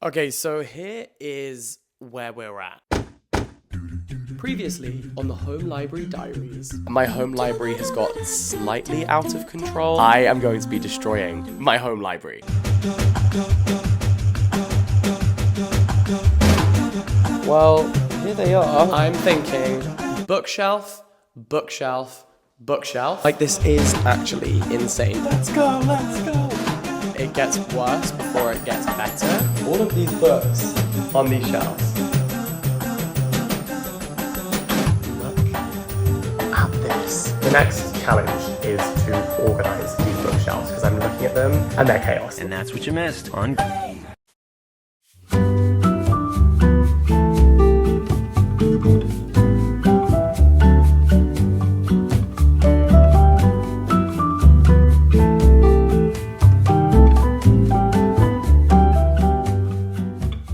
Okay, so here is where we're at. Previously on the Home Library Diaries, my home library has got slightly out of control. I am going to be destroying my home library. Well, here they are. I'm thinking bookshelf, bookshelf, bookshelf. Like, this is actually insane. Let's go, let's go. It gets worse before it gets better. All of these books on these shelves. At this. The next challenge is to organize these bookshelves because I'm looking at them and they're chaos. And that's what you missed on.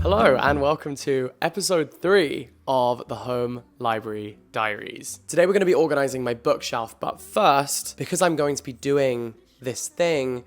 Hello and welcome to episode 3 of the Home Library Diaries. Today we're going to be organizing my bookshelf, but first, because I'm going to be doing this thing,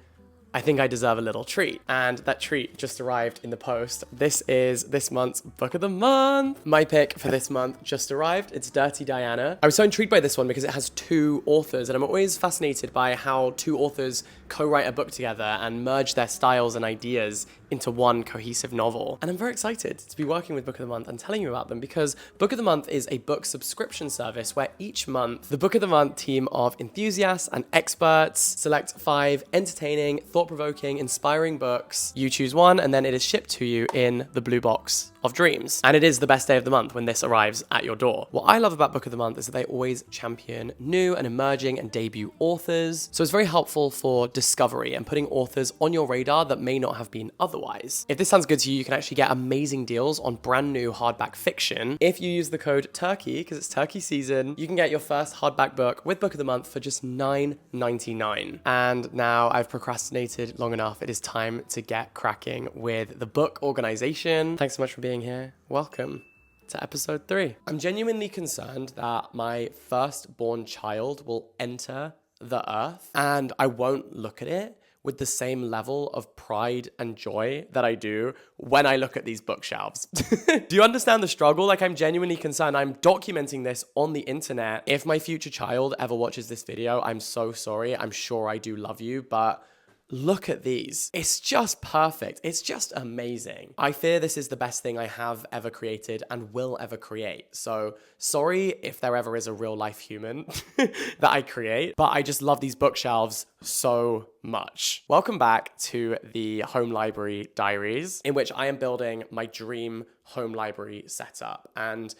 I think I deserve a little treat. And that treat just arrived in the post. This is this month's book of the month. My pick for this month just arrived. It's Dirty Diana. I was so intrigued by this one because it has 2 authors, and I'm always fascinated by how 2 authors co-write a book together and merge their styles and ideas into one cohesive novel. And I'm very excited to be working with Book of the Month and telling you about them because Book of the Month is a book subscription service where each month the Book of the Month team of enthusiasts and experts select 5 entertaining, thought-provoking, inspiring books. You choose one and then it is shipped to you in the blue box of dreams. And it is the best day of the month when this arrives at your door. What I love about Book of the Month is that they always champion new and emerging and debut authors. So it's very helpful for discovery and putting authors on your radar that may not have been otherwise. If this sounds good to you, you can actually get amazing deals on brand new hardback fiction. If you use the code TURKEY, because it's turkey season, you can get your first hardback book with Book of the Month for just $9.99. And now I've procrastinated long enough. It is time to get cracking with the book organization. Thanks so much for being here. Welcome to episode 3. I'm genuinely concerned that my firstborn child will enter the earth and I won't look at it with the same level of pride and joy that I do when I look at these bookshelves. Do you understand the struggle? Like, I'm genuinely concerned. I'm documenting this on the internet. If my future child ever watches this video, I'm so sorry. I'm sure I do love you, but look at these. It's just perfect. It's just amazing. I fear this is the best thing I have ever created and will ever create. So sorry if there ever is a real life human that I create, but I just love these bookshelves so much. Welcome back to the Home Library Diaries, in which I am building my dream home library setup. And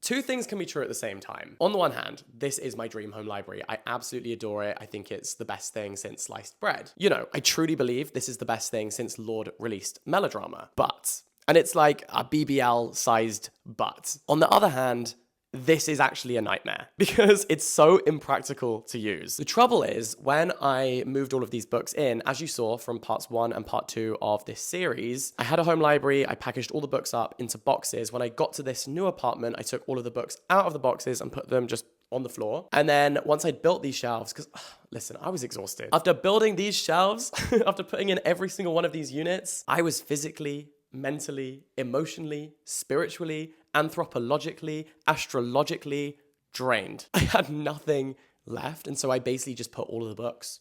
2 things can be true at the same time. On the one hand, this is my dream home library. I absolutely adore it. I think it's the best thing since sliced bread. You know, I truly believe this is the best thing since Lorde released melodrama. But, and it's like a BBL-sized but. On the other hand, this is actually a nightmare because it's so impractical to use. The trouble is, when I moved all of these books in, as you saw from parts 1 and part 2 of this series, I had a home library, I packaged all the books up into boxes. When I got to this new apartment, I took all of the books out of the boxes and put them just on the floor. And then once I'd built these shelves, because listen, I was exhausted. After building these shelves, after putting in every single one of these units, I was physically, mentally, emotionally, spiritually, anthropologically, astrologically drained. I had nothing left, and so I basically just put all of the books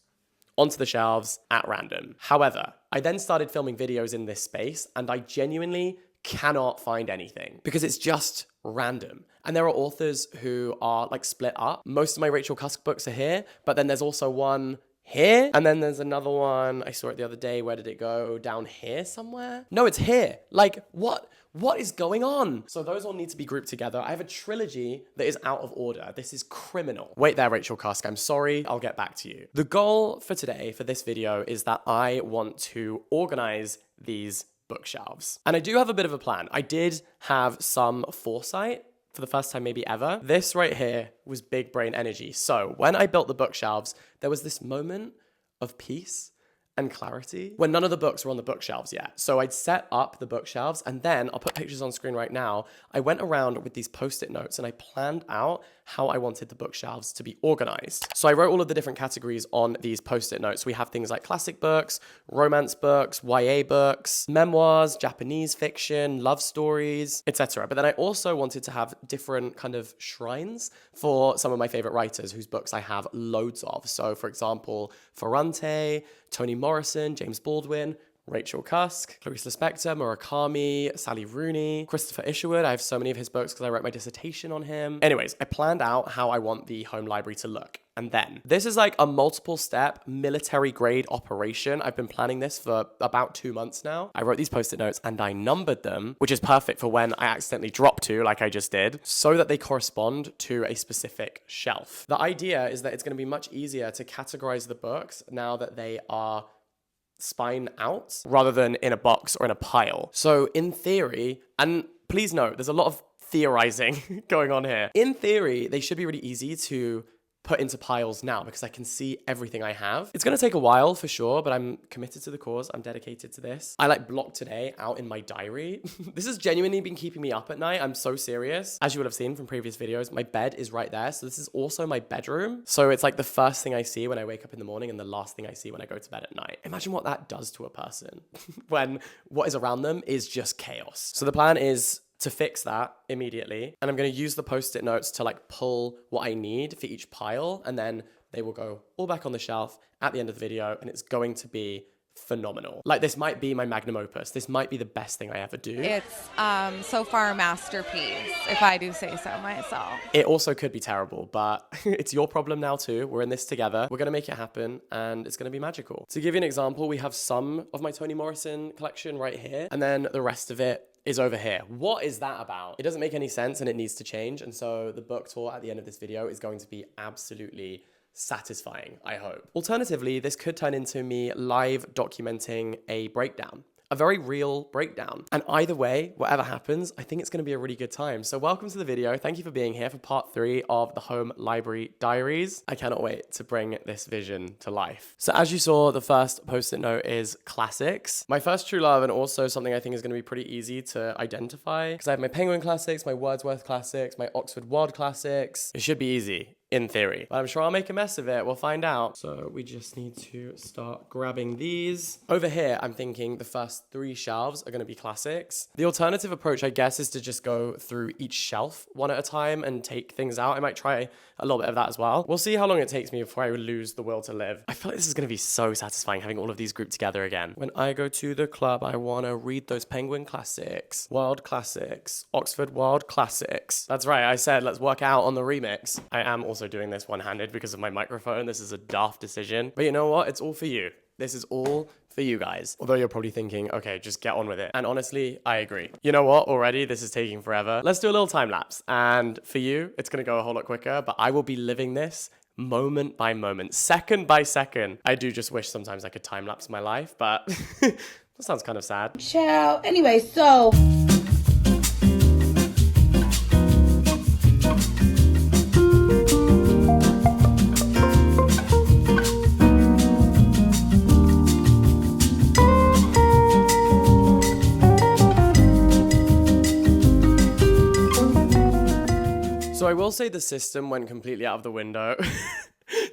onto the shelves at random. However, I then started filming videos in this space, and I genuinely cannot find anything because it's just random. And there are authors who are like split up. Most of my Rachel Cusk books are here, but then there's also one here, and then there's another one. I saw it the other day. Where did it go? Down here somewhere? No, it's here. Like, what is going on? So those all need to be grouped together. I have a trilogy that is out of order. This is criminal. Wait there, Rachel Cusk. I'm sorry. I'll get back to you. The goal for today, for this video, is that I want to organize these bookshelves. And I do have a bit of a plan. I did have some foresight for the first time maybe ever. This right here was big brain energy. So when I built the bookshelves, there was this moment of peace and clarity when none of the books were on the bookshelves yet. So I'd set up the bookshelves and then I'll put pictures on screen right now. I went around with these post-it notes and I planned out how I wanted the bookshelves to be organized. So I wrote all of the different categories on these post-it notes. We have things like classic books, romance books, YA books, memoirs, Japanese fiction, love stories, etc. But then I also wanted to have different kind of shrines for some of my favorite writers whose books I have loads of. So for example, Ferrante, Toni Morrison, James Baldwin, Rachel Cusk, Clarice Lispector, Murakami, Sally Rooney, Christopher Isherwood. I have so many of his books because I wrote my dissertation on him. Anyways, I planned out how I want the home library to look. And then, this is like a multiple step military grade operation. I've been planning this for about 2 months now. I wrote these post-it notes and I numbered them, which is perfect for when I accidentally drop two, like I just did, so that they correspond to a specific shelf. The idea is that it's going to be much easier to categorize the books now that they are spine out rather than in a box or in a pile. So in theory, and please note, there's a lot of theorizing going on here. In theory, they should be really easy to put into piles now because I can see everything I have. It's going to take a while for sure, but I'm committed to the cause. I'm dedicated to this. I like blocked today out in my diary. This has genuinely been keeping me up at night. I'm so serious. As you would have seen from previous videos, my bed is right there. So this is also my bedroom. So it's like the first thing I see when I wake up in the morning and the last thing I see when I go to bed at night. Imagine what that does to a person when what is around them is just chaos. So the plan is to fix that immediately. And I'm going to use the post-it notes to like pull what I need for each pile. And then they will go all back on the shelf at the end of the video. And it's going to be phenomenal. Like this might be my magnum opus. This might be the best thing I ever do. It's so far a masterpiece, if I do say so myself. It also could be terrible, but it's your problem now too. We're in this together. We're going to make it happen and it's going to be magical. To give you an example, we have some of my Toni Morrison collection right here. And then the rest of it is over here. What is that about? It doesn't make any sense and it needs to change. And so the book tour at the end of this video is going to be absolutely satisfying, I hope. Alternatively, this could turn into me live documenting a breakdown. A very real breakdown. And either way, whatever happens, I think it's going to be a really good time. So welcome to the video. Thank you for being here for part 3 of the Home Library Diaries. I cannot wait to bring this vision to life. So as you saw, the first post-it note is classics. My first true love, and also something I think is going to be pretty easy to identify because I have my Penguin classics, my Wordsworth classics, my Oxford Wild classics. It should be easy. In theory, but I'm sure I'll make a mess of it. We'll find out. So we just need to start grabbing these. Over here, I'm thinking the first 3 shelves are going to be classics. The alternative approach, I guess, is to just go through each shelf one at a time and take things out. I might try a little bit of that as well. We'll see how long it takes me before I lose the will to live. I feel like this is going to be so satisfying having all of these grouped together again. When I go to the club, I want to read those Penguin classics, Wild classics, Oxford Wild classics. That's right. I said, let's work out on the remix. I am also doing this one-handed because of my microphone. This is a daft decision, but you know what? It's all for you. This is all for you guys. Although you're probably thinking, okay, just get on with it. And honestly, I agree. You know what? Already this is taking forever. Let's do a little time lapse. And for you, it's going to go a whole lot quicker, but I will be living this moment by moment, second by second. I do just wish sometimes I could time lapse my life, but that sounds kind of sad. Ciao. Anyway, so So I will say the system went completely out of the window.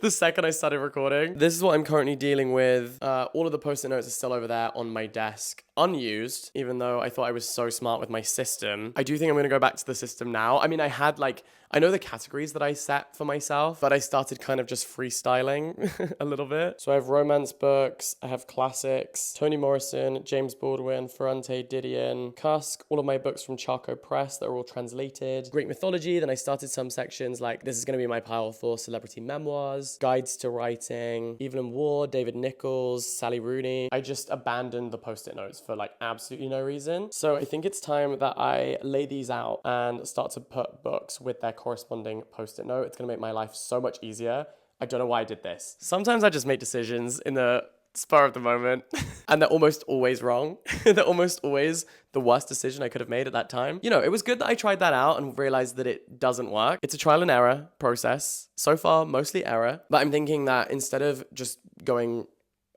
The second I started recording. This is what I'm currently dealing with. All of the post-it notes are still over there on my desk, unused, even though I thought I was so smart with my system. I do think I'm going to go back to the system now. I mean, I know the categories that I set for myself, but I started kind of just freestyling a little bit. So I have romance books, I have classics, Toni Morrison, James Baldwin, Ferrante, Didion, Cusk, all of my books from Charco Press that are all translated. Greek mythology, then I started some sections like this is going to be my pile for celebrity memoirs, guides to writing, Evelyn Waugh, David Nichols, Sally Rooney. I just abandoned the post-it notes for like absolutely no reason. So I think it's time that I lay these out and start to put books with their corresponding post-it note. It's going to make my life so much easier. I don't know why I did this. Sometimes I just make decisions in the spur of the moment and they're almost always wrong. They're almost always the worst decision I could have made at that time. You know, it was good that I tried that out and realized that it doesn't work. It's a trial and error process. So far, mostly error. But I'm thinking that instead of just going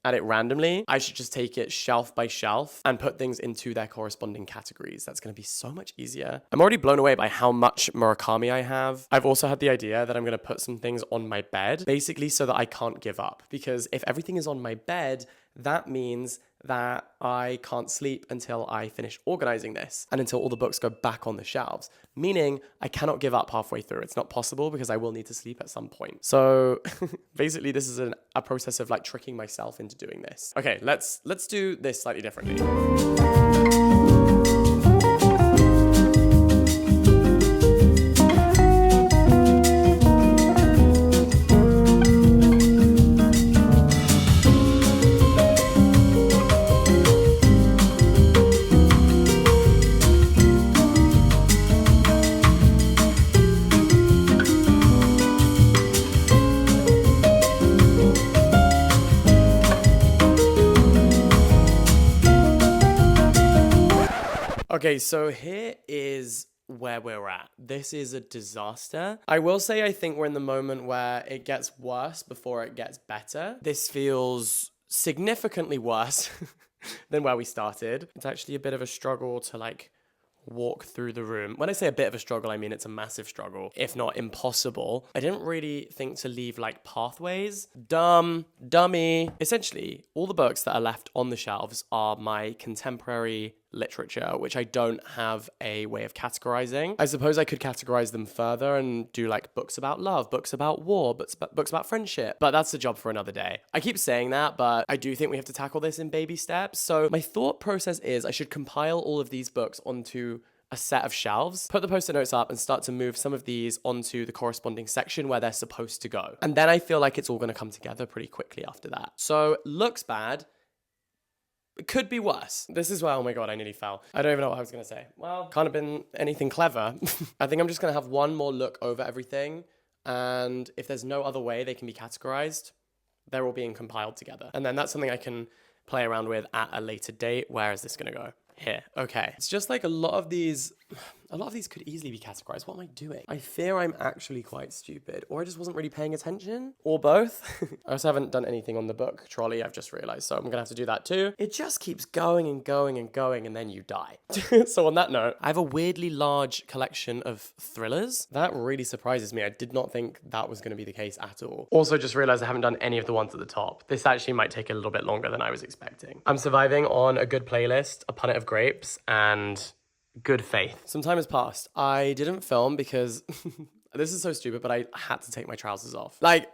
at it randomly. I should just take it shelf by shelf and put things into their corresponding categories. That's going to be so much easier. I'm already blown away by how much Murakami I have. I've also had the idea that I'm going to put some things on my bed, basically so that I can't give up. Because if everything is on my bed, that means that I can't sleep until I finish organizing this and until all the books go back on the shelves, meaning I cannot give up halfway through. It's not possible because I will need to sleep at some point. So basically this is a process of like tricking myself into doing this. Okay, let's do this slightly differently. Okay, so here is where we're at. This is a disaster. I will say I think we're in the moment where it gets worse before it gets better. This feels significantly worse than where we started. It's actually a bit of a struggle to like walk through the room. When I say a bit of a struggle, I mean it's a massive struggle, if not impossible. I didn't really think to leave like pathways. Dummy. Essentially, all the books that are left on the shelves are my contemporary literature, which I don't have a way of categorizing. I suppose I could categorize them further and do like books about love, books about war, books about friendship, but that's a job for another day. I keep saying that, but I do think we have to tackle this in baby steps. So my thought process is I should compile all of these books onto a set of shelves, put the post-it notes up and start to move some of these onto the corresponding section where they're supposed to go. And then I feel like it's all going to come together pretty quickly after that. So looks bad. It could be worse. This is where, oh my God, I nearly fell. I don't even know what I was going to say. Well, can't have been anything clever. I think I'm just going to have one more look over everything. And if there's no other way they can be categorized, they're all being compiled together. And then that's something I can play around with at a later date. Where is this going to go? Here. Okay. It's just like a lot of these could easily be categorized. What am I doing? I fear I'm actually quite stupid, or I just wasn't really paying attention, or both. I also haven't done anything on the book trolley, I've just realized, so I'm gonna have to do that too. It just keeps going and going and going, and then you die. So on that note, I have a weirdly large collection of thrillers. That really surprises me. I did not think that was gonna be the case at all. Also just realized I haven't done any of the ones at the top. This actually might take a little bit longer than I was expecting. I'm surviving on a good playlist, a punnet of grapes, and good faith. Some time has passed. I didn't film because this is so stupid, but I had to take my trousers off. Like,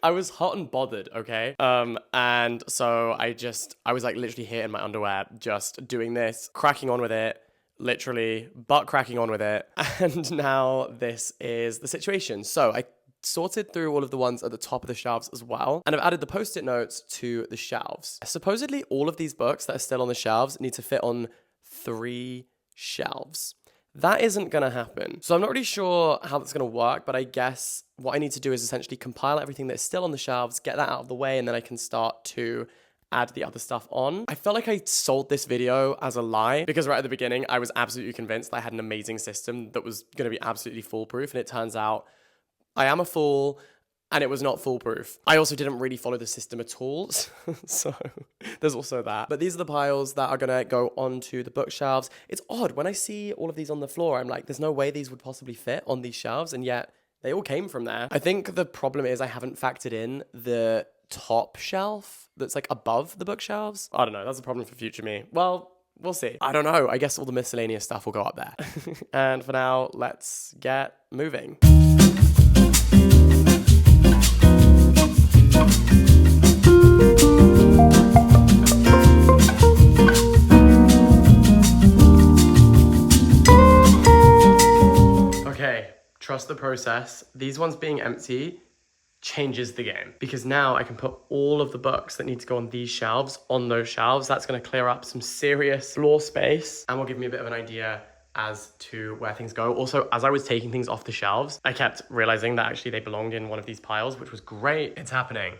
I was hot and bothered, okay? And so I was like literally here in my underwear, just doing this, cracking on with it, literally butt cracking on with it. And now this is the situation. So I sorted through all of the ones at the top of the shelves as well. And I've added the post-it notes to the shelves. Supposedly all of these books that are still on the shelves need to fit on 3 shelves. That isn't gonna happen. So I'm not really sure how that's gonna work, but I guess what I need to do is essentially compile everything that's still on the shelves, get that out of the way, and then I can start to add the other stuff on. I felt like I sold this video as a lie because right at the beginning, I was absolutely convinced I had an amazing system that was gonna be absolutely foolproof, and it turns out I am a fool. And it was not foolproof. I also didn't really follow the system at all, so there's also that. But these are the piles that are gonna go onto the bookshelves. It's odd, when I see all of these on the floor, I'm like, there's no way these would possibly fit on these shelves, and yet they all came from there. I think the problem is I haven't factored in the top shelf that's like above the bookshelves. I don't know, that's a problem for future me. Well, we'll see. I don't know, I guess all the miscellaneous stuff will go up there. And for now, let's get moving. Trust the process. These ones being empty changes the game because now I can put all of the books that need to go on these shelves on those shelves. That's going to clear up some serious floor space and will give me a bit of an idea as to where things go. Also, as I was taking things off the shelves, I kept realizing that actually they belonged in one of these piles, which was great. It's happening.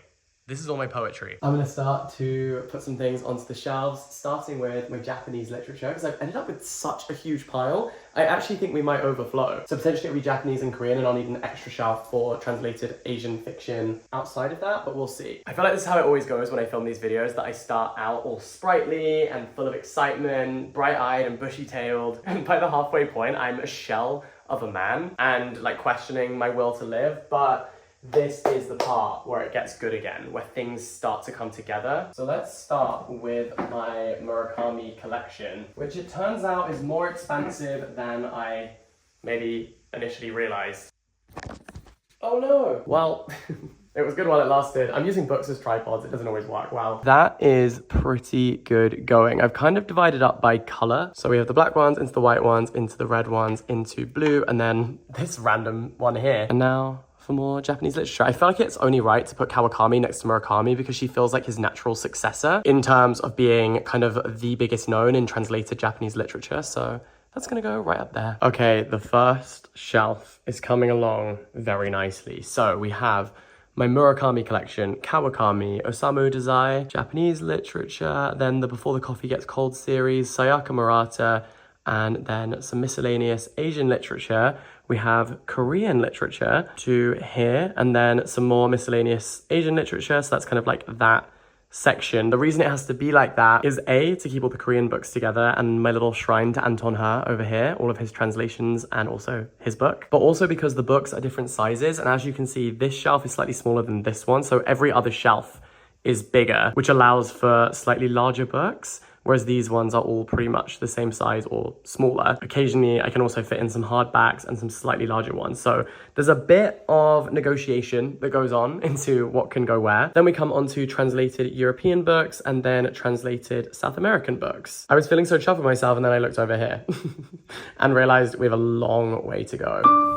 This is all my poetry. I'm gonna start to put some things onto the shelves, starting with my Japanese literature, because I've ended up with such a huge pile. I actually think we might overflow. So potentially it'll be Japanese and Korean, and I'll need an extra shelf for translated Asian fiction outside of that, but we'll see. I feel like this is how it always goes when I film these videos, that I start out all sprightly and full of excitement, bright-eyed and bushy-tailed, and by the halfway point, I'm a shell of a man and like questioning my will to live, but this is the part where it gets good again, where things start to come together. So let's start with my Murakami collection, which it turns out is more expensive than I maybe initially realized. Oh no! Well, it was good while it lasted. I'm using books as tripods, it doesn't always work well. That is pretty good going. I've kind of divided up by color. So we have the black ones into the white ones, into the red ones, into blue, and then this random one here. And now for more Japanese literature. I feel like it's only right to put Kawakami next to Murakami because she feels like his natural successor in terms of being kind of the biggest known in translated Japanese literature. So that's gonna go right up there. Okay, the first shelf is coming along very nicely. So we have my Murakami collection, Kawakami, Osamu Dazai, Japanese literature, then the Before the Coffee Gets Cold series, Sayaka Murata, and then some miscellaneous Asian literature. We have Korean literature to here, and then some more miscellaneous Asian literature. So that's kind of like that section. The reason it has to be like that is A, to keep all the Korean books together and my little shrine to Anton Her over here, all of his translations and also his book, but also because the books are different sizes. And as you can see, this shelf is slightly smaller than this one. So every other shelf is bigger, which allows for slightly larger books, whereas these ones are all pretty much the same size or smaller. Occasionally, I can also fit in some hardbacks and some slightly larger ones. So there's a bit of negotiation that goes on into what can go where. Then we come on to translated European books and then translated South American books. I was feeling so chuffed with myself, and then I looked over here and realized we have a long way to go.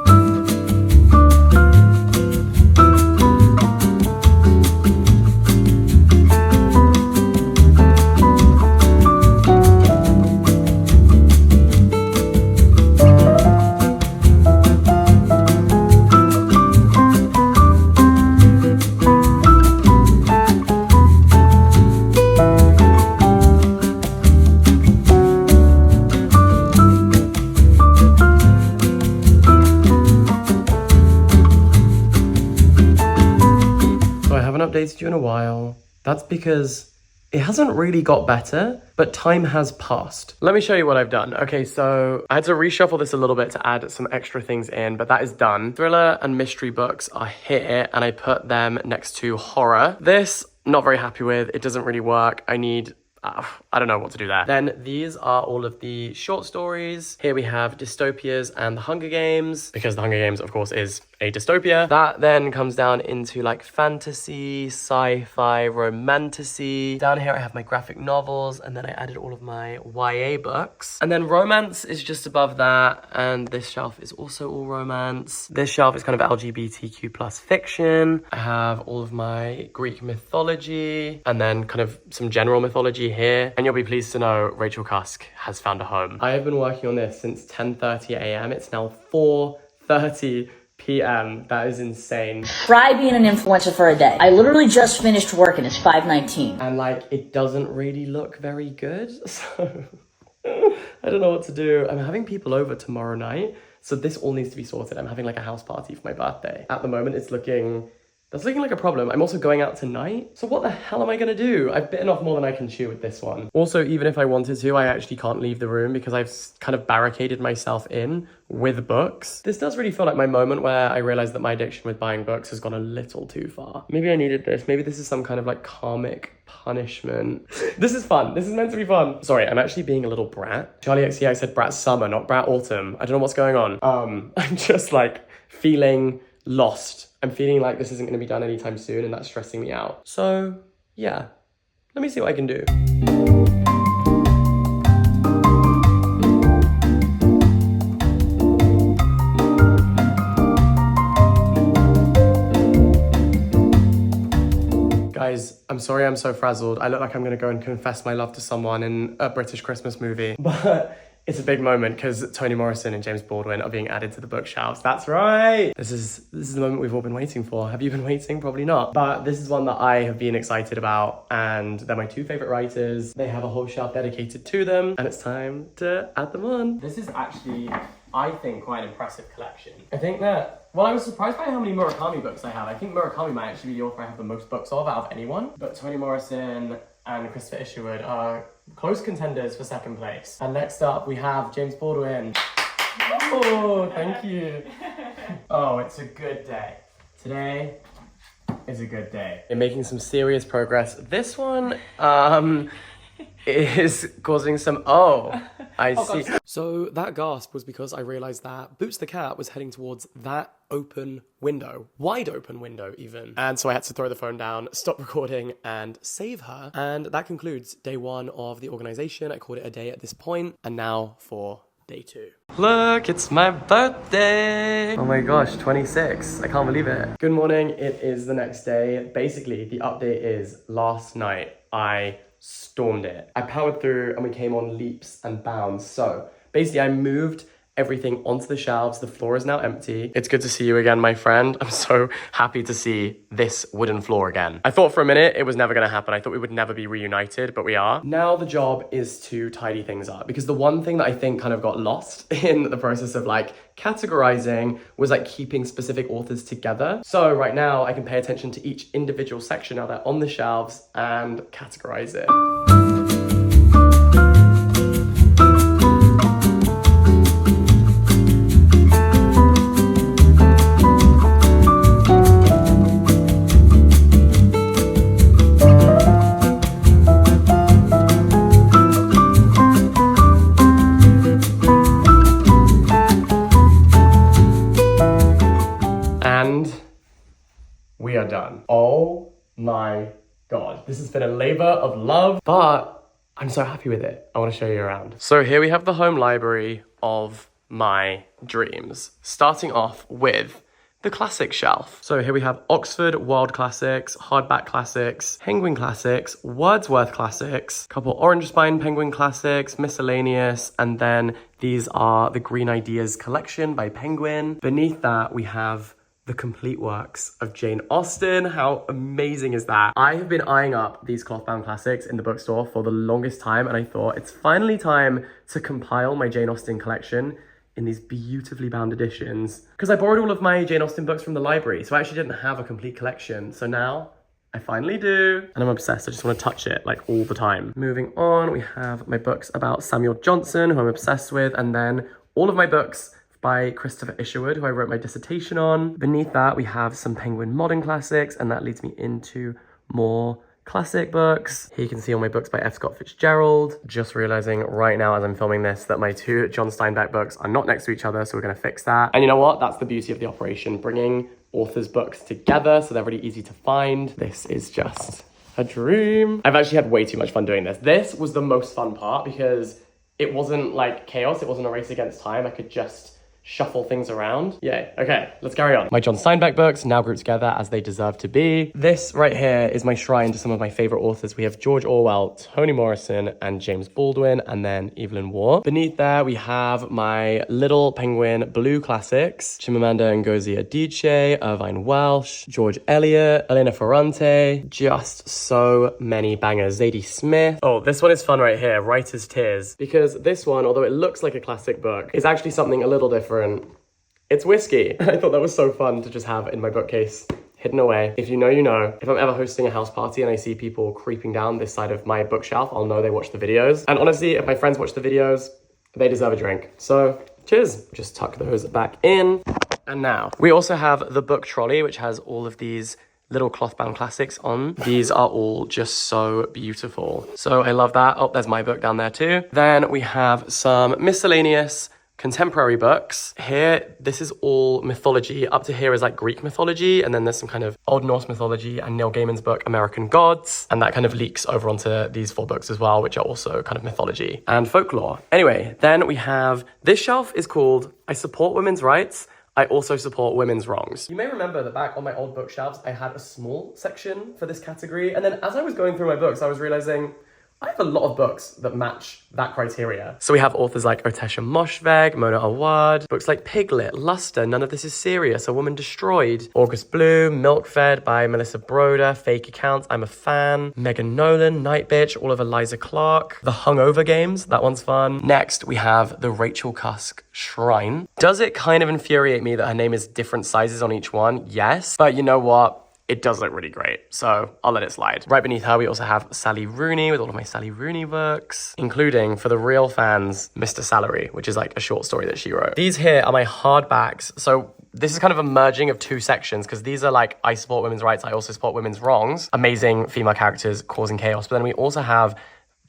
Updated you in a while. That's because it hasn't really got better, but time has passed. Let me show you what I've done. Okay, so I had to reshuffle this a little bit to add some extra things in, but that is done. Thriller and mystery books are here, and I put them next to horror. This, not very happy with. It doesn't really work. I don't know what to do there. Then these are all of the short stories. Here we have dystopias and the Hunger Games, because the Hunger Games, of course, is a dystopia. That then comes down into like fantasy, sci-fi, romantasy. Down here I have my graphic novels, and then I added all of my YA books. And then romance is just above that, and this shelf is also all romance. This shelf is kind of LGBTQ plus fiction. I have all of my Greek mythology, and then kind of some general mythology here. And you'll be pleased to know Rachel Cusk has found a home. I have been working on this since 10:30 a.m. It's now 4:30 p.m. That is insane. Try being an influencer for a day. I literally just finished work and it's 5:19. And like, it doesn't really look very good. So I don't know what to do. I'm having people over tomorrow night, so this all needs to be sorted. I'm having like a house party for my birthday. At the moment, that's looking like a problem. I'm also going out tonight. So what the hell am I gonna do? I've bitten off more than I can chew with this one. Also, even if I wanted to, I actually can't leave the room because I've kind of barricaded myself in with books. This does really feel like my moment where I realized that my addiction with buying books has gone a little too far. Maybe I needed this. Maybe this is some kind of like karmic punishment. This is fun. This is meant to be fun. Sorry, I'm actually being a little brat. Charlie XCX said brat summer, not brat autumn. I don't know what's going on. I'm just like feeling lost. I'm feeling like this isn't going to be done anytime soon, and that's stressing me out. So yeah, let me see what I can do. Guys, I'm sorry I'm so frazzled. I look like I'm going to go and confess my love to someone in a British Christmas movie. But It's a big moment because Toni Morrison and James Baldwin are being added to the bookshelves. That's right. This is the moment we've all been waiting for. Have you been waiting? Probably not. But this is one that I have been excited about, and they're my two favorite writers. They have a whole shelf dedicated to them, and it's time to add them on. This is actually, I think, quite an impressive collection. I think that, well, I was surprised by how many Murakami books I have. I think Murakami might actually be the author I have the most books of out of anyone. But Toni Morrison and Christopher Isherwood are close contenders for second place. And next up we have James Baldwin. Oh, thank you. Oh, it's a good day. Today is a good day. You're making some serious progress. This one is causing some, I see. So that gasp was because I realized that Boots the cat was heading towards that open window, wide open window even. And so I had to throw the phone down, stop recording and save her. And that concludes day one of the organization. I called it a day at this point. And now for day two. Look, it's my birthday. Oh my gosh, 26. I can't believe it. Good morning. It is the next day. Basically, the update is last night I stormed it. I powered through and we came on leaps and bounds. So basically I moved everything onto the shelves. The floor is now empty. It's good to see you again, my friend. I'm so happy to see this wooden floor again. I thought for a minute it was never gonna happen. I thought we would never be reunited, but we are. Now the job is to tidy things up, because the one thing that I think kind of got lost in the process of like categorizing was like keeping specific authors together. So right now I can pay attention to each individual section now they're on the shelves and categorize it. We are done. Oh my God. This has been a labor of love, but I'm so happy with it. I want to show you around. So here we have the home library of my dreams, starting off with the classic shelf. So here we have Oxford World Classics, Hardback Classics, Penguin Classics, Wordsworth Classics, a couple Orange Spine Penguin Classics, Miscellaneous, and then these are the Green Ideas collection by Penguin. Beneath that, we have the complete works of Jane Austen. How amazing is that? I have been eyeing up these cloth-bound classics in the bookstore for the longest time, and I thought it's finally time to compile my Jane Austen collection in these beautifully bound editions. Because I borrowed all of my Jane Austen books from the library, so I actually didn't have a complete collection. So now I finally do. And I'm obsessed. I just want to touch it like all the time. Moving on, we have my books about Samuel Johnson, who I'm obsessed with, and then all of my books by Christopher Isherwood, who I wrote my dissertation on. Beneath that, we have some Penguin Modern Classics, and that leads me into more classic books. Here you can see all my books by F. Scott Fitzgerald. Just realizing right now as I'm filming this that my two John Steinbeck books are not next to each other, so we're gonna fix that. And you know what? That's the beauty of the operation, bringing authors' books together so they're really easy to find. This is just a dream. I've actually had way too much fun doing this. This was the most fun part because it wasn't like chaos. It wasn't a race against time. I could just shuffle things around. Yay. Okay, let's carry on. My John Steinbeck books, now grouped together as they deserve to be. This right here is my shrine to some of my favorite authors. We have George Orwell, Toni Morrison, and James Baldwin, and then Evelyn Waugh. Beneath there, we have my Little Penguin Blue Classics, Chimamanda Ngozi Adichie, Irvine Welsh, George Eliot, Elena Ferrante, just so many bangers. Zadie Smith. Oh, this one is fun right here, Writer's Tears, because this one, although it looks like a classic book, is actually something a little different. It's whiskey. I thought that was so fun to just have in my bookcase, hidden away. If you know, you know. If I'm ever hosting a house party and I see people creeping down this side of my bookshelf, I'll know they watch the videos. And honestly, if my friends watch the videos, they deserve a drink. So cheers. Just tuck those back in. And now we also have the book trolley, which has all of these little cloth-bound classics on. These are all just so beautiful. So I love that. Oh, there's my book down there too. Then we have some miscellaneous contemporary books. Here, this is all mythology. Up to here is like Greek mythology, and then there's some kind of Old Norse mythology and Neil Gaiman's book, American Gods, and that kind of leaks over onto these 4 books as well, which are also kind of mythology and folklore. Anyway, then we have, this shelf is called I Support Women's Rights, I also support women's wrongs. You may remember that back on my old bookshelves, I had a small section for this category, and then as I was going through my books, I was realizing, I have a lot of books that match that criteria. So we have authors like Otesha Moshfegh, Mona Awad, books like Piglet, Luster, None of This Is Serious, A Woman Destroyed, August Bloom, Milk Fed by Melissa Broder, Fake Accounts, I'm a Fan, Megan Nolan, Night Bitch, all of Eliza Clark, The Hungover Games, that one's fun. Next, we have the Rachel Cusk Shrine. Does it kind of infuriate me that her name is different sizes on each one? Yes, but you know what? It does look really great, so I'll let it slide. Right beneath her, we also have Sally Rooney with all of my Sally Rooney books, including, for the real fans, Mr. Salary, which is like a short story that she wrote. These here are my hardbacks. So this is kind of a merging of two sections because these are like, I support women's rights, I also support women's wrongs. Amazing female characters causing chaos. But then we also have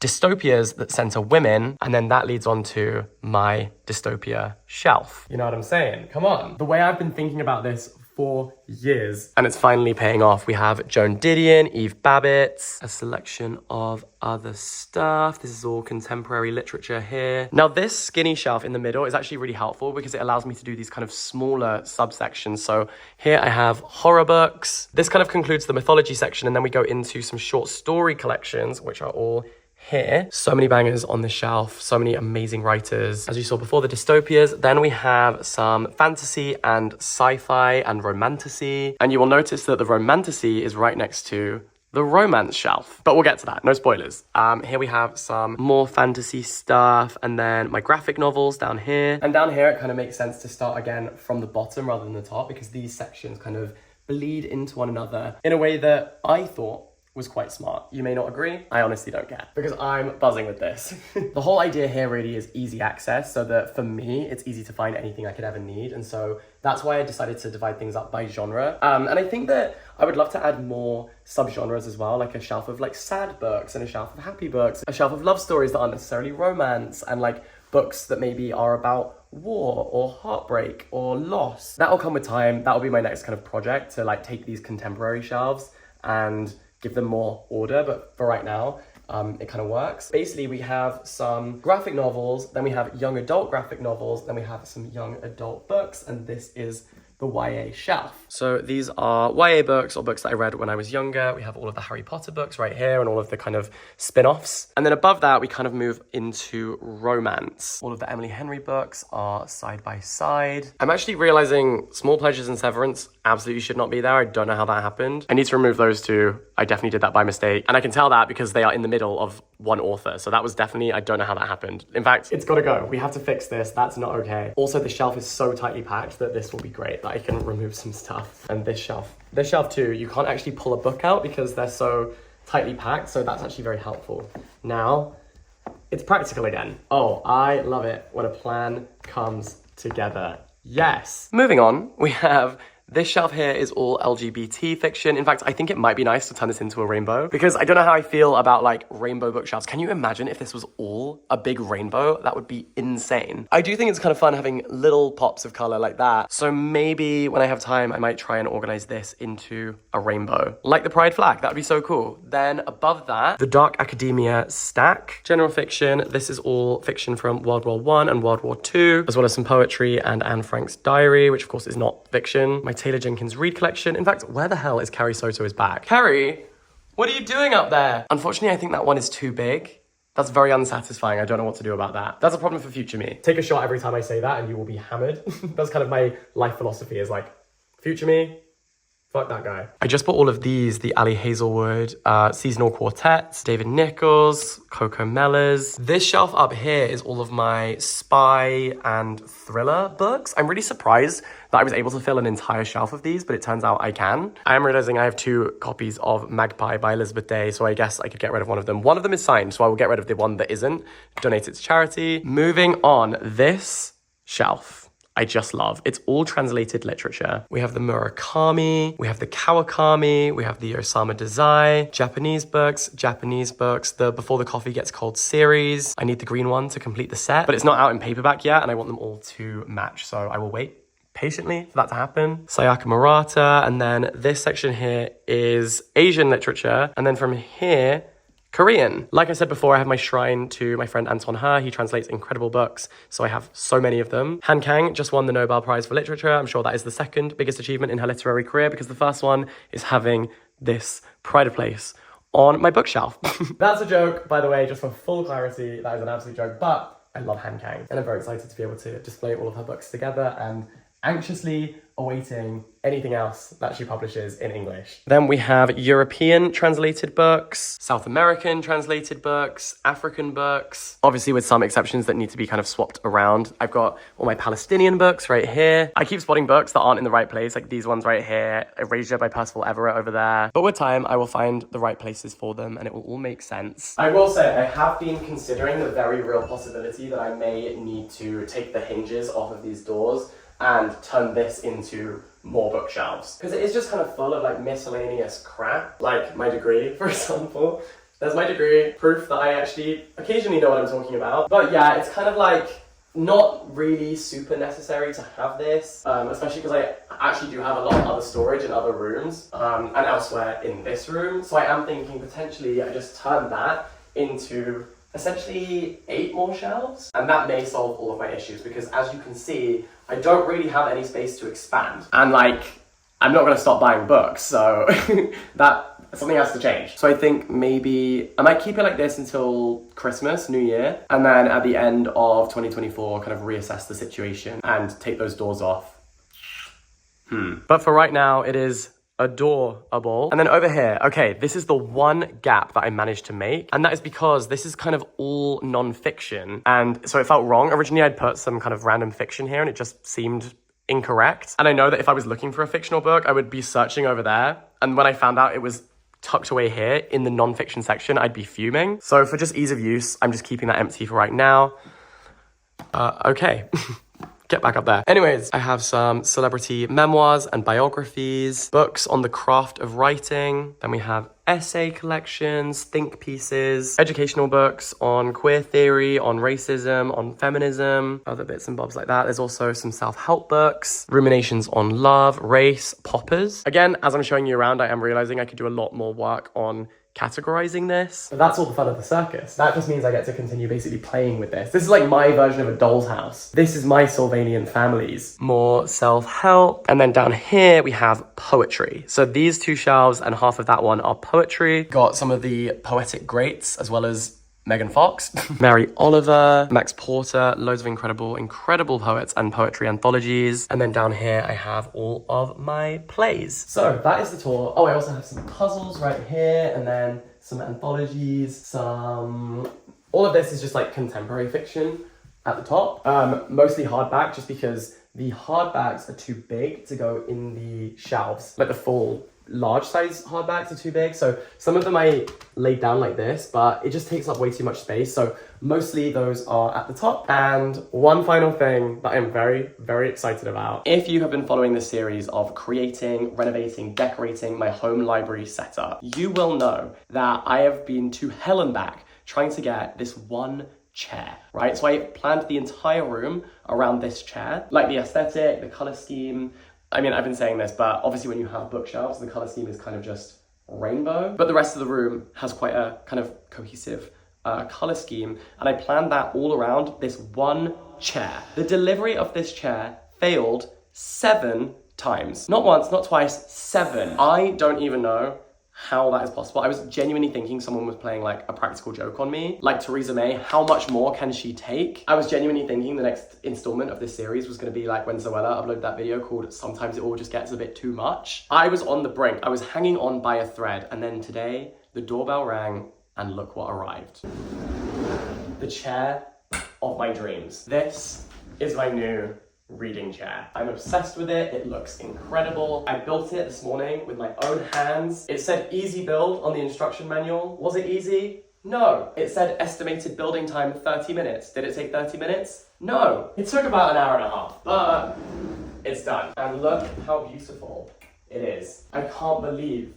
dystopias that center women, and then that leads on to my dystopia shelf. You know what I'm saying? Come on. The way I've been thinking about this for years, and it's finally paying off. We have Joan Didion, Eve Babbitt, a selection of other stuff. This is all contemporary literature here. Now this skinny shelf in the middle is actually really helpful because it allows me to do these kind of smaller subsections. So here I have horror books. This kind of concludes the mythology section, and then we go into some short story collections, which are all here. So many bangers on the shelf, so many amazing writers. As you saw before, the dystopias. Then we have some fantasy and sci-fi and romantasy. And you will notice that the romantasy is right next to the romance shelf. But we'll get to that, no spoilers. Here we have some more fantasy stuff, and then my graphic novels down here. And down here, it kind of makes sense to start again from the bottom rather than the top because these sections kind of bleed into one another in a way that I thought was quite smart. You may not agree. I honestly don't care because I'm buzzing with this. The whole idea here really is easy access so that for me, it's easy to find anything I could ever need. And so that's why I decided to divide things up by genre. And I think that I would love to add more subgenres as well, like a shelf of like sad books and a shelf of happy books, a shelf of love stories that aren't necessarily romance, and like books that maybe are about war or heartbreak or loss. That'll come with time. That'll be my next kind of project, to like take these contemporary shelves and give them more order, but for right now, it kind of works. Basically, we have some graphic novels, then we have young adult graphic novels, then we have some young adult books, and this is the YA shelf. So these are YA books or books that I read when I was younger. We have all of the Harry Potter books right here and all of the kind of spin-offs. And then above that, we kind of move into romance. All of the Emily Henry books are side by side. I'm actually realizing Small Pleasures and Severance absolutely should not be there. I don't know how that happened. I need to remove those two. I definitely did that by mistake. And I can tell that because they are in the middle of one author. So that was definitely, I don't know how that happened. In fact, it's gotta go. We have to fix this. That's not okay. Also, the shelf is so tightly packed that this will be great, that I can remove some stuff. And this shelf too, you can't actually pull a book out because they're so tightly packed. So that's actually very helpful. Now, it's practical again. Oh, I love it when a plan comes together. Yes. Moving on, we have this shelf here is all LGBT fiction. In fact, I think it might be nice to turn this into a rainbow because I don't know how I feel about like rainbow bookshelves. Can you imagine if this was all a big rainbow? That would be insane. I do think it's kind of fun having little pops of color like that. So maybe when I have time, I might try and organize this into a rainbow, like the pride flag. That would be so cool. Then above that, the Dark Academia stack. General fiction. This is all fiction from World War I and World War II, as well as some poetry and Anne Frank's diary, which of course is not fiction. My Taylor Jenkins Reid collection. In fact, where the hell is Carrie Soto is back? Carrie, what are you doing up there? Unfortunately, I think that one is too big. That's very unsatisfying. I don't know what to do about that. That's a problem for future me. Take a shot every time I say that and you will be hammered. That's kind of my life philosophy, is like, future me, fuck that guy. I just bought all of these, the Ali Hazelwood seasonal quartets, David Nichols, Coco Mellors. This shelf up here is all of my spy and thriller books. I'm really surprised that I was able to fill an entire shelf of these, but it turns out I can. I am realizing I have 2 copies of Magpie by Elizabeth Day, so I guess I could get rid of one of them. One of them is signed, so I will get rid of the one that isn't, donate it to charity. Moving on, this shelf I just love. It's all translated literature. We have the Murakami, we have the Kawakami, we have the Osamu Dazai, Japanese books, the Before the Coffee Gets Cold series. I need the green one to complete the set, but it's not out in paperback yet, and I want them all to match, so I will wait patiently for that to happen. Sayaka Murata, and then this section here is Asian literature, and then from here, Korean. Like I said before, I have my shrine to my friend Anton He. He translates incredible books, so I have so many of them. Han Kang just won the Nobel Prize for Literature. I'm sure that is the second biggest achievement in her literary career, because the first one is having this Pride of Place on my bookshelf. That's a joke, by the way, just for full clarity. That is an absolute joke, but I love Han Kang, and I'm very excited to be able to display all of her books together and anxiously awaiting anything else that she publishes in English. Then we have European translated books, South American translated books, African books, obviously with some exceptions that need to be kind of swapped around. I've got all my Palestinian books right here. I keep spotting books that aren't in the right place, like these ones right here, Erasure by Percival Everett over there. But with time, I will find the right places for them and it will all make sense. I will say, I have been considering the very real possibility that I may need to take the hinges off of these doors and turn this into more bookshelves. Because it is just kind of full of like miscellaneous crap, like my degree, for example. There's my degree, proof that I actually occasionally know what I'm talking about. But yeah, it's kind of like not really super necessary to have this, especially because I actually do have a lot of other storage in other rooms and elsewhere in this room. So I am thinking potentially I just turn that into essentially 8 more shelves, and that may solve all of my issues because as you can see, I don't really have any space to expand. And like, I'm not gonna stop buying books, so that something has to change. So I think maybe I might keep it like this until Christmas, New Year, and then at the end of 2024, kind of reassess the situation and take those doors off. But for right now, it is adorable. And then over here, okay, this is the one gap that I managed to make, and that is because this is kind of all non-fiction, and so it felt wrong. Originally, I'd put some kind of random fiction here, and it just seemed incorrect. And I know that if I was looking for a fictional book, I would be searching over there, and when I found out it was tucked away here in the non-fiction section, I'd be fuming. So for just ease of use, I'm just keeping that empty for right now. Okay. Get back up there. Anyways, I have some celebrity memoirs and biographies, books on the craft of writing. Then we have essay collections, think pieces, educational books on queer theory, on racism, on feminism, other bits and bobs like that. There's also some self-help books, ruminations on love, race, poppers. Again, as I'm showing you around, I am realizing I could do a lot more work on categorizing this. But that's all the fun of the circus. That just means I get to continue basically playing with this. This is like my version of a doll's house. This is my Sylvanian families. More self-help. And then down here we have poetry. So these 2 shelves and half of that one are poetry. Got some of the poetic greats as well as Megan Fox, Mary Oliver, Max Porter, loads of incredible poets and poetry anthologies. And then down here, I have all of my plays. So that is the tour. Oh, I also have some puzzles right here, and then some anthologies, all of this is just like contemporary fiction at the top. Mostly hardback, just because the hardbacks are too big to go in the shelves. Like the full large size hardbacks are too big, so some of them I laid down like this, but it just takes up way too much space, so mostly those are at the top. And one final thing that I'm very excited about, if you have been following this series of creating, renovating, decorating my home library setup, you will know that I have been to hell and back trying to get this one chair, right? So I planned the entire room around this chair, like the aesthetic, the color scheme. I mean, I've been saying this, but obviously when you have bookshelves, the color scheme is kind of just rainbow, but the rest of the room has quite a kind of cohesive color scheme. And I planned that all around this one chair. The delivery of this chair failed 7 times. Not once, not twice, 7. I don't even know how that is possible. I was genuinely thinking someone was playing like a practical joke on me. Like Theresa May, how much more can she take? I was genuinely thinking the next installment of this series was going to be like when Zoella uploaded that video called Sometimes It All Just Gets a Bit Too Much. I was on the brink. I was hanging on by a thread. And then today, the doorbell rang and look what arrived. The chair of my dreams. This is my new reading chair. I'm obsessed with it. It looks incredible. I built it this morning with my own hands. It said easy build on the instruction manual. Was it easy? No. It said estimated building time 30 minutes. Did it take 30 minutes? No. It took about an hour and a half, but it's done. And look how beautiful it is. I can't believe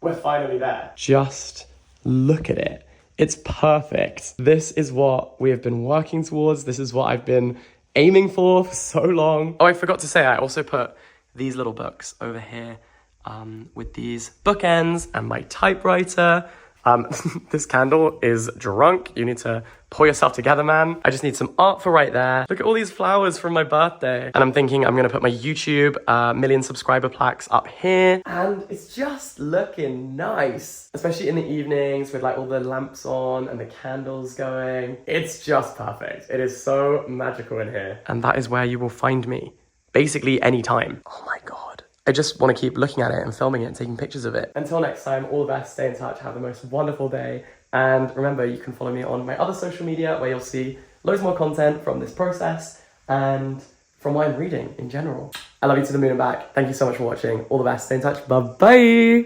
we're finally there. Just look at it. It's perfect. This is what we have been working towards. This is what I've been aiming for so long. Oh, I forgot to say, I also put these little books over here with these bookends and my typewriter This candle is drunk. You need to pull yourself together, man. I just need some art for right there. Look at all these flowers from my birthday. And I'm thinking I'm gonna put my YouTube million subscriber plaques up here. And it's just looking nice, especially in the evenings with like all the lamps on and the candles going. It's just perfect. It is so magical in here. And that is where you will find me, basically anytime. Oh my God. I just want to keep looking at it and filming it and taking pictures of it. Until next time, all the best, stay in touch, have the most wonderful day. And remember, you can follow me on my other social media where you'll see loads more content from this process and from what I'm reading in general. I love you to the moon and back. Thank you so much for watching. All the best, stay in touch. Bye-bye.